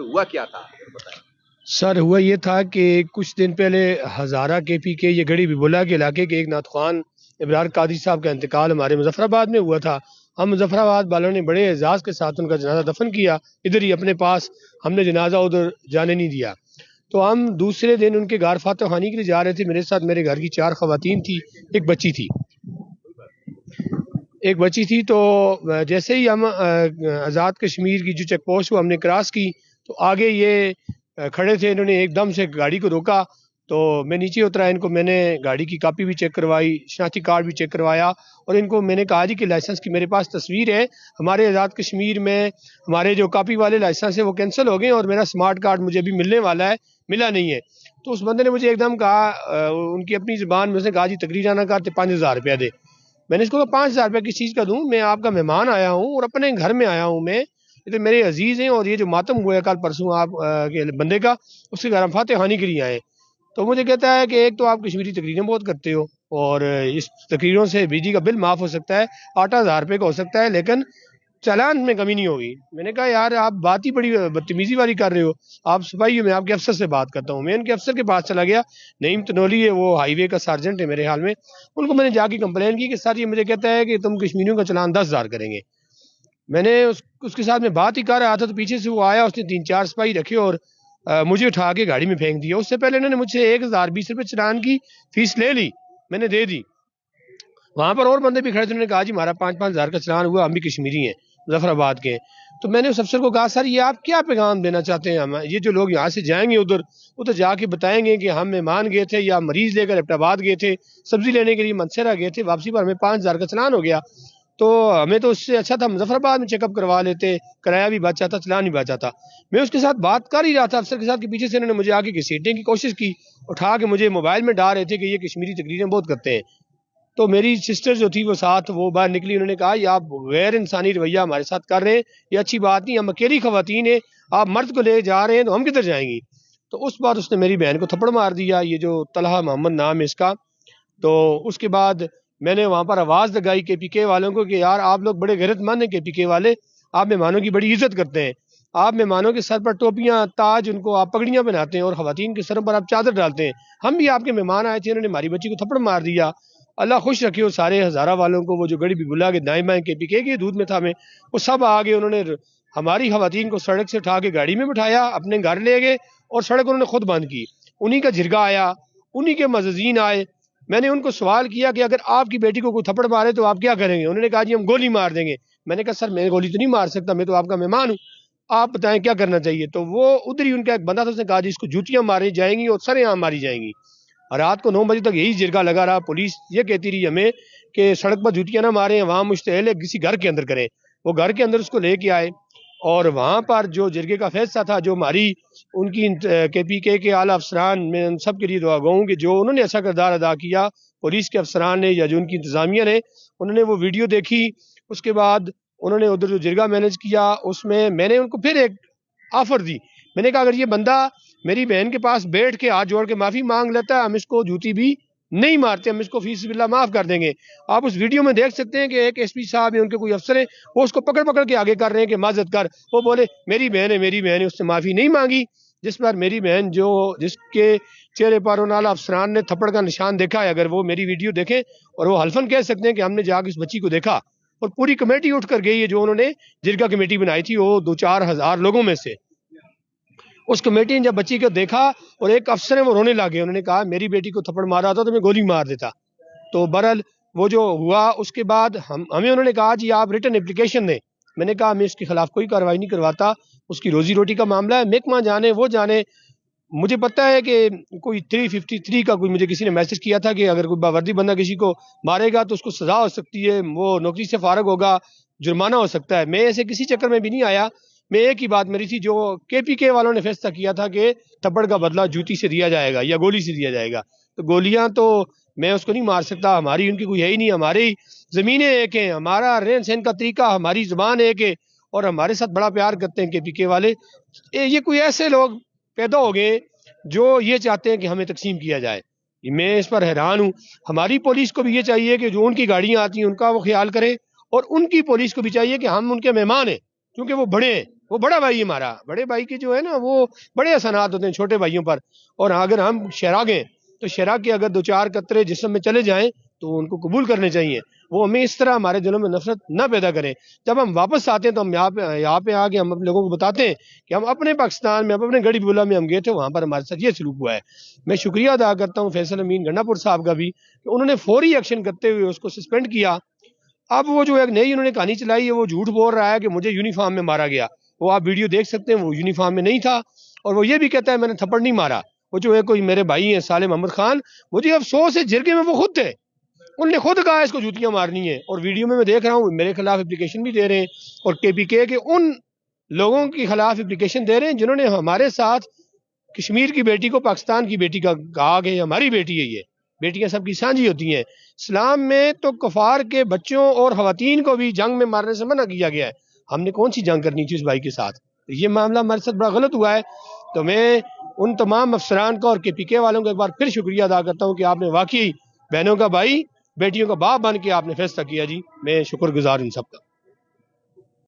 ہوا کیا تھا بتائیں؟ سر ہوا یہ تھا کہ کچھ دن پہلے ہزارہ کے پی کے یہ گڑھی ببولا کے علاقے کے ایک نعت ابرار قادری صاحب کا انتقال ہمارے مظفر آباد میں ہوا تھا. ہم مظفر آباد والوں نے بڑے اعزاز کے ساتھ ان کا جنازہ دفن کیا ادھر ہی اپنے پاس, ہم نے جنازہ ادھر جانے نہیں دیا. تو ہم دوسرے دن ان کے گھر فاتح خانی کے لیے جا رہے تھے. میرے ساتھ میرے گھر کی 4 خواتین تھی, ایک بچی تھی. تو جیسے ہی ہم آزاد کشمیر کی جو چیک پوسٹ کو ہم نے کراس کی تو آگے یہ کھڑے تھے, انہوں نے ایک دم سے گاڑی کو روکا. تو میں نیچے اترا, ان کو میں نے گاڑی کی کاپی بھی چیک کروائی, شناختی کارڈ بھی چیک کروایا, اور ان کو میں نے کہا جی کہ لائسنس کی میرے پاس تصویر ہے, ہمارے آزاد کشمیر میں ہمارے جو کاپی والے لائسنس ہیں وہ کینسل ہو گئے اور میرا سمارٹ کارڈ مجھے ابھی ملنے والا ہے, ملا نہیں ہے. تو اس بندے نے مجھے ایک دم کہا, ان کی اپنی زبان میں سے کہا جی تقریر نہ کرتے 5000 روپیہ دے. میں نے اس کو کہا 5000 روپیہ کس چیز کا دوں, میں آپ کا مہمان آیا ہوں اور اپنے گھر میں آیا ہوں, میں یہ تو میرے عزیز ہیں, اور یہ جو ماتم ہوا ہے کل پرسوں آپ کے بندے کا, اس کے گھر ہم فاتح خانی کے لیے آئے. تو مجھے کہتا ہے کہ ایک تو آپ کشمیری تقریریں بہت کرتے ہو, اور اس تقریروں سے بجلی کا بل معاف ہو سکتا ہے, 8000 روپے کا ہو سکتا ہے, لیکن چالان میں کمی نہیں ہوگی. میں نے کہا یار آپ بات ہی بڑی بدتمیزی والی کر رہے ہو, آپ صفائی, میں آپ کے افسر سے بات کرتا ہوں. میں ان کے افسر کے پاس چلا گیا, نعیم تنولی ہے, وہ ہائی وے کا سارجنٹ ہے میرے حال میں. ان کو میں نے جا کے کمپلین کی کہ سر یہ مجھے کہتا ہے کہ تم کشمیریوں کا چلان 10,000 کریں گے. میں نے اس کے ساتھ میں بات ہی کر رہا تھا تو پیچھے سے وہ آیا, اس نے 3-4 سپاہی رکھے اور مجھے اٹھا کے گاڑی میں پھینک دیا. اس سے پہلے انہوں نے مجھ سے 1020 روپے چلان کی فیس لے لی, میں نے دے دی. وہاں پر اور بندے بھی کھڑے تھے, انہوں نے کہا جی ہمارا 5-5 ہزار کا چلان ہوا, ہم بھی کشمیری ہیں, مظفر آباد کے ہیں. تو میں نے اس افسر کو کہا سر یہ آپ کیا پیغام دینا چاہتے ہیں, ہم یہ جو لوگ یہاں سے جائیں گے ادھر جا کے بتائیں گے کہ ہم مہمان گئے تھے یا مریض لے کر ایبٹ آباد گئے تھے, سبزی لینے کے لیے منسیرا گئے تھے, واپسی پر ہمیں 5000 کا چلان ہو گیا. تو ہمیں تو اس سے اچھا تھا مظفر آباد میں چیک اپ کروا لیتے, کرایہ بھی بچ جاتا, چلان بھی بچ جاتا. میں اس کے ساتھ بات کر ہی رہا تھا افسر کے ساتھ, کہ پیچھے سے انہوں نے مجھے آگے گھسیٹنے کی کوشش کی, اٹھا کے مجھے موبائل میں ڈال رہے تھے کہ یہ کشمیری تقریریں بہت کرتے ہیں. تو میری سسٹر جو تھی وہ ساتھ, وہ باہر نکلی, انہوں نے کہا یہ آپ غیر انسانی رویہ ہمارے ساتھ کر رہے ہیں, یہ اچھی بات نہیں, ہم اکیلی خواتین ہیں, آپ مرد کو لے جا رہے ہیں تو ہم کدھر جائیں گی. تو اس بار اس نے میری بہن کو تھپڑ مار دیا, یہ جو طلحہ محمد نام ہے اس کا. تو اس کے بعد میں نے وہاں پر آواز لگائی کے پی کے والوں کو کہ یار آپ لوگ بڑے غیرت مند ہیں, کے پی کے والے, آپ مہمانوں کی بڑی عزت کرتے ہیں, آپ مہمانوں کے سر پر ٹوپیاں, تاج, ان کو آپ پگڑیاں پہناتے ہیں, اور خواتین کے سروں پر آپ چادر ڈالتے ہیں. ہم بھی آپ کے مہمان آئے تھے, انہوں نے ہماری بچی کو تھپڑ مار دیا. اللہ خوش رکھے وہ سارے ہزارہ والوں کو, وہ جو گڑی بھی بلا کے دائیں بائیں کے پی کے دودھ میں تھا, میں وہ سب آگے, انہوں نے ہماری خواتین کو سڑک سے اٹھا کے گاڑی میں بٹھایا, اپنے گھر لے گئے, اور سڑک انہوں نے خود بند کی. انہی کا جرگہ آیا, انہی کے معززین آئے. میں نے ان کو سوال کیا کہ اگر آپ کی بیٹی کو کوئی تھپڑ مارے تو آپ کیا کریں گے؟ انہوں نے کہا جی ہم گولی مار دیں گے. میں نے کہا سر میں گولی تو نہیں مار سکتا, میں تو آپ کا مہمان ہوں, آپ بتائیں کیا کرنا چاہیے. تو وہ ادھر ہی ان کا ایک بندہ تھا, اس نے کہا جی اس کو جوتیاں ماری جائیں گی اور سریں عام ماری جائیں گی. رات کو 9 بجے تک یہی جرگہ لگا رہا. پولیس یہ کہتی رہی ہمیں کہ سڑک پر جوتیاں نہ ماریں, وہاں مشتعل ہے, کسی گھر کے اندر کریں. وہ گھر کے اندر اس کو لے کے آئے, اور وہاں پر جو جرگے کا فیصلہ تھا, جو ہماری ان کی کے پی کے اعلیٰ افسران, میں ان سب کے لیے دعا گو ہوں کہ جو انہوں نے ایسا کردار ادا کیا, پولیس کے افسران نے یا جو ان کی انتظامیہ نے, انہوں نے وہ ویڈیو دیکھی. اس کے بعد انہوں نے ادھر جو جرگہ مینیج کیا, اس میں میں نے ان کو پھر ایک آفر دی. میں نے کہا اگر یہ بندہ میری بہن کے پاس بیٹھ کے ہاتھ جوڑ کے معافی مانگ لیتا ہے, ہم اس کو جوتی بھی نہیں مارتے, ہم اس کو فی سبیل اللہ معاف کر دیں گے. آپ اس ویڈیو میں دیکھ سکتے ہیں کہ ایک ایس پی صاحب ہیں, ان کے کوئی افسر ہیں, وہ اس کو پکڑ کے آگے کر رہے ہیں کہ معذرت کر. وہ بولے میری بہن ہے, اس سے معافی نہیں مانگی. جس پر میری بہن, جس کے چہرے پر ان اعلیٰ افسران نے تھپڑ کا نشان دیکھا ہے, اگر وہ میری ویڈیو دیکھیں, اور وہ حلفاً کہہ سکتے ہیں کہ ہم نے جا کے اس بچی کو دیکھا, اور پوری کمیٹی اٹھ کر گئی ہے جو انہوں نے جرگہ کمیٹی بنائی تھی, وہ 2-4 ہزار لوگوں میں سے. اس کمیٹی نے جب بچی کو دیکھا, اور ایک افسر ہے وہ رونے لگے, انہوں نے کہا میری بیٹی کو تھپڑ مارا تھا تو میں گولی مار دیتا. تو برحال وہ جو ہوا, اس کے بعد ہمیں انہوں نے کہا جی آپ ریٹن اپلیکیشن دیں. میں نے کہا میں اس کے خلاف کوئی کارروائی نہیں کرواتا, اس کی روزی روٹی کا معاملہ ہے, محکمہ جانے وہ جانے. مجھے پتہ ہے کہ کوئی 353 کا کوئی مجھے کسی نے میسج کیا تھا کہ اگر کوئی باوردی بندہ کسی کو مارے گا تو اس کو سزا ہو سکتی ہے, وہ نوکری سے فارغ ہوگا, جرمانہ ہو سکتا ہے. میں ایسے کسی چکر میں بھی نہیں آیا. میں ایک ہی بات میری تھی, جو کے پی کے والوں نے فیصلہ کیا تھا کہ تھپڑ کا بدلہ جوتی سے دیا جائے گا یا گولی سے دیا جائے گا. تو گولیاں تو میں اس کو نہیں مار سکتا, ہماری ان کی کوئی ہے ہی نہیں. ہماری زمینیں ایک ہیں, ہمارا رہن سہن کا طریقہ, ہماری زبان ایک ہے, اور ہمارے ساتھ بڑا پیار کرتے ہیں کے پی کے والے. یہ کوئی ایسے لوگ پیدا ہو گئے جو یہ چاہتے ہیں کہ ہمیں تقسیم کیا جائے. میں اس پر حیران ہوں. ہماری پولیس کو بھی یہ چاہیے کہ جو ان کی گاڑیاں آتی ہیں ان کا وہ خیال کرے, اور ان کی پولیس کو بھی چاہیے کہ ہم ان کے مہمان ہیں, کیونکہ وہ بڑے ہیں. وہ بڑا بھائی ہمارا، بڑے بھائی کے جو ہے نا وہ بڑے احسانات ہوتے ہیں چھوٹے بھائیوں پر. اور اگر ہم شراگ ہیں تو شراگ کے اگر دو چار قطرے جسم میں چلے جائیں تو ان کو قبول کرنے چاہیے. وہ ہمیں اس طرح ہمارے دلوں میں نفرت نہ پیدا کریں. جب ہم واپس آتے ہیں تو ہم یہاں پہ آ کے ہم اپنے لوگوں کو بتاتے ہیں کہ ہم اپنے پاکستان میں اپنے گڑی بولا میں ہم گئے تھے، وہاں پر ہمارے ساتھ یہ سلوک ہوا ہے. میں شکریہ ادا کرتا ہوں فیصل امین گنڈا پور صاحب کا بھی کہ انہوں نے فوری ایکشن کرتے ہوئے اس کو سسپینڈ کیا. اب وہ جو ایک نئی انہوں نے کہانی چلائی ہے، وہ جھوٹ بول رہا ہے کہ مجھے یونیفارم میں مارا گیا. وہ آپ ویڈیو دیکھ سکتے ہیں، وہ یونیفارم میں نہیں تھا. اور وہ یہ بھی کہتا ہے میں نے تھپڑ نہیں مارا. وہ جو ہے کوئی میرے بھائی ہیں صالح محمد خان، مجھے افسوس ہے جرگے میں وہ خود تھے، انہوں نے خود کہا اس کو جوتیاں مارنی ہے. اور ویڈیو میں دیکھ رہا ہوں میرے خلاف اپلیکیشن بھی دے رہے ہیں، اور کے پی کے ان لوگوں کے خلاف اپلیکیشن دے رہے ہیں جنہوں نے ہمارے ساتھ کشمیر کی بیٹی کو پاکستان کی بیٹی کا کہا کہ ہماری بیٹی ہے. یہ بیٹیاں سب کی سانجھی ہوتی ہیں. اسلام میں تو کفار کے بچوں اور خواتین کو بھی جنگ میں مارنے سے منع کیا گیا ہے. ہم نے کون سی جنگ کرنی تھی اس بھائی کے ساتھ؟ یہ معاملہ ہمارے ساتھ بڑا غلط ہوا ہے. تو میں ان تمام افسران کا اور کے پی کے والوں کا ایک بار پھر شکریہ ادا کرتا ہوں کہ آپ نے واقعی بہنوں کا بھائی بیٹیوں کا باپ بن کے آپ نے فیصلہ کیا. جی میں شکر گزار ان سب کا.